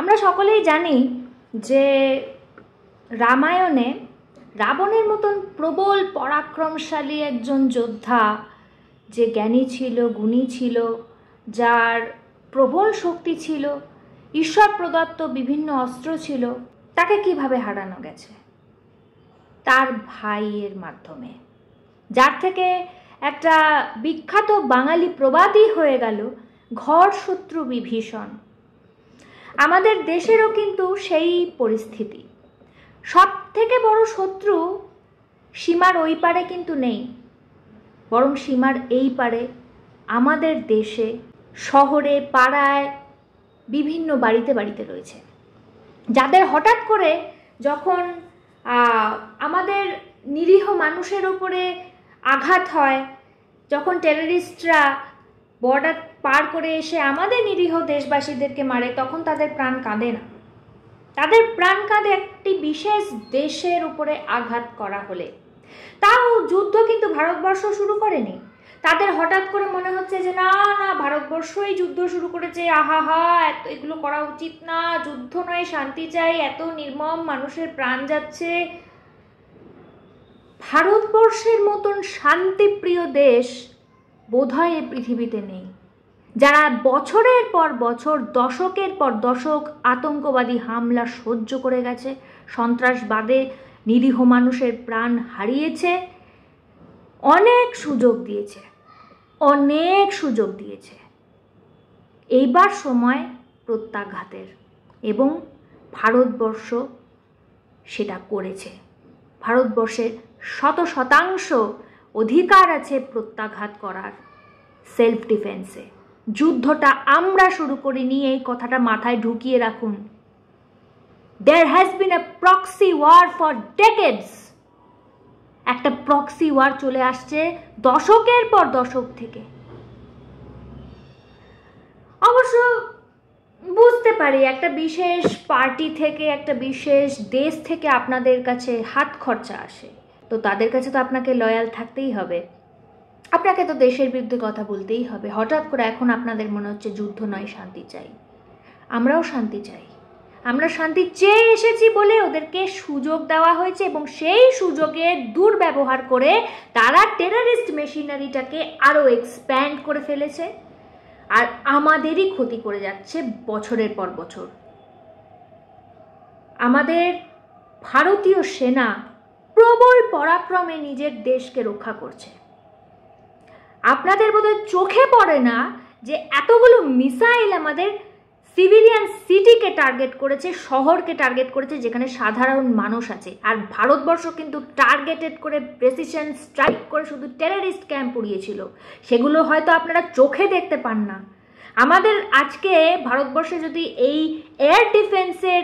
আমরা সকলেই জানি যে রামায়ণে রাবণের মতন প্রবল পরাক্রমশালী একজন যোদ্ধা, যে জ্ঞানী ছিল, গুণী ছিল, যার প্রবল শক্তি ছিল, ঈশ্বর প্রদত্ত বিভিন্ন অস্ত্র ছিল, তাকে কিভাবে হারানো গেছে? তার ভাইয়ের মাধ্যমে, যার থেকে একটা বিখ্যাত বাঙালি প্রবাদই হয়ে গেল ঘর শত্রু বিভীষণ। আমাদের দেশেরও কিন্তু সেই পরিস্থিতি। সব থেকে বড় শত্রু সীমার ওই পারে কিন্তু নেই, বরং সীমার এই পারে আমাদের দেশে, শহরে, পাড়ায়, বিভিন্ন বাড়িতে বাড়িতে রয়েছে, যাদের হঠাৎ করে যখন আমাদের নিরীহ মানুষের ওপরে আঘাত হয়, যখন টেররিস্টরা বর্ডার পার করে এসে আমাদের নিরীহ দেশবাসীদেরকে মারে, তখন তাদের প্রাণ কাঁদে না। তাদের প্রাণ কাঁদে একটি বিশেষ দেশের উপরে আঘাত করা হলে। তাও যুদ্ধ কিন্তু ভারতবর্ষ শুরু করেনি। তাদের হঠাৎ করে মনে হচ্ছে যে না না, ভারতবর্ষই যুদ্ধ শুরু করেছে, আহা, এত এগুলো করা উচিত না, যুদ্ধ নয়, শান্তি চাই, এত নির্মম মানুষের প্রাণ যাচ্ছে। ভারতবর্ষের মতন শান্তিপ্রিয় দেশ বোধহয় এই পৃথিবীতে নেই, যারা বছরের পর বছর, দশকের পর দশক আতঙ্কবাদী হামলা সহ্য করে গেছে, সন্ত্রাসবাদে নিরীহ মানুষের প্রাণ হারিয়েছে, অনেক সুযোগ দিয়েছে, অনেক সুযোগ দিয়েছে। এইবার সময় প্রত্যাঘাতের, এবং ভারতবর্ষ সেটা করেছে। ভারতবর্ষের 100% অধিকার আছে প্রত্যাঘাত করার, সেলফ ডিফেন্সে। যুদ্ধটা আমরা শুরু করিনি, এই কথাটা মাথায় ঢুকিয়ে রাখুন। There has been a proxy war for decades. একটা প্রক্সি ওয়ার চলে আসছে দশকের পর দশক থেকে। অবশ্য বুঝতে পারি একটা বিশেষ পার্টি থেকে, একটা বিশেষ দেশ থেকে আপনাদের কাছে হাত খরচা আসে, তো তাদের কাছে তো আপনাকে লয়াল থাকতেই হবে, আপনাকে তো দেশের বিরুদ্ধে কথা বলতেই হবে। হঠাৎ করে এখন আপনাদের মনে হচ্ছে যুদ্ধ নয়, শান্তি চাই। আমরাও শান্তি চাই, আমরা শান্তি চেয়ে এসেছি বলে ওদেরকে সুযোগ দেওয়া হয়েছে, এবং সেই সুযোগের দুর্ব্যবহার করে তারা টেররিস্ট মেশিনারিটাকে আরও এক্সপ্যান্ড করে ফেলেছে, আর আমাদেরই ক্ষতি করে যাচ্ছে বছরের পর বছর। আমাদের ভারতীয় সেনা প্রবল পরাক্রমে নিজের দেশকে রক্ষা করছে। আপনাদের বোধহয় চোখে পড়ে না যে এতগুলো মিসাইল আমাদের সিভিলিয়ান সিটিকে টার্গেট করেছে, শহরকে টার্গেট করেছে, যেখানে সাধারণ মানুষ আছে। আর ভারতবর্ষ কিন্তু টার্গেটেড করে প্রেসিশন স্ট্রাইক করে শুধু টেররিস্ট ক্যাম্প উড়িয়েছিল, সেগুলো হয়তো আপনারা চোখে দেখতে পান না। আমাদের আজকে ভারতবর্ষে যদি এই এয়ার ডিফেন্সের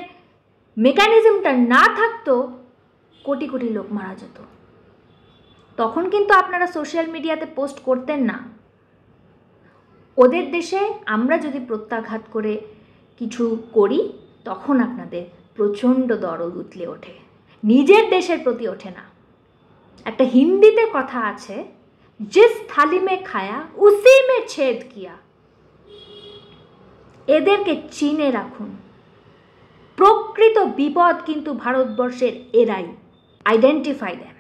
মেকানিজমটা না থাকতো, কোটি কোটি লোক মারা যেত। তখন কিন্তু আপনারা সোশ্যাল মিডিয়াতে পোস্ট করতেন না। ওদের দেশে আমরা যদি প্রত্যাঘাত করে কিছু করি, তখন আপনাদের প্রচণ্ড দরদ উতলে ওঠে, নিজের দেশের প্রতি ওঠে না। একটা হিন্দিতে কথা আছে, জিস থালি মে খায়া উসি মে ছেদ কিয়া। এদেরকে চিনে রাখুন। প্রকৃত বিপদ কিন্তু ভারতবর্ষের এরাই। আইডেন্টিফাই দেন।